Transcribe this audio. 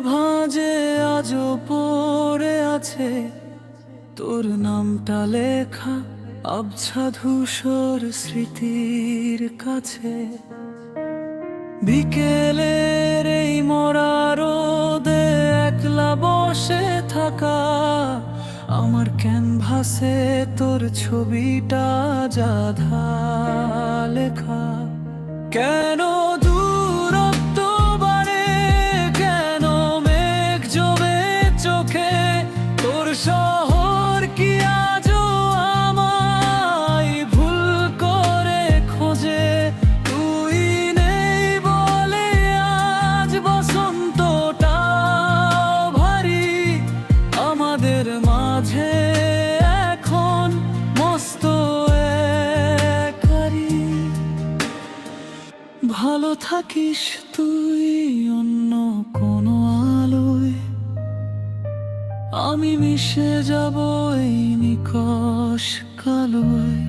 ভাঁজে আজও পড়ে আছে তোর নামটা লেখা আবছা ধূসর স্মৃতির কাছে। বিকেলের এই মরা রোদে একলা বসে থাকা আমার ক্যানভাসে তোর ছবিটা যাধা লেখা। কেন দূরত্ব বাড়ে, কেন মেঘ জমে চোখে, তোর শহর কি আজও আমায় ভুল করে খোঁজে? তুই নেই বলে আজ বসন্তটা ভারী আমাদের মাঝে এখন মস্ত একারি। ভালো থাকিস তুই অন্য কোনো আলোয়, আমি মিশে যাব এই নিকষ কালোয়।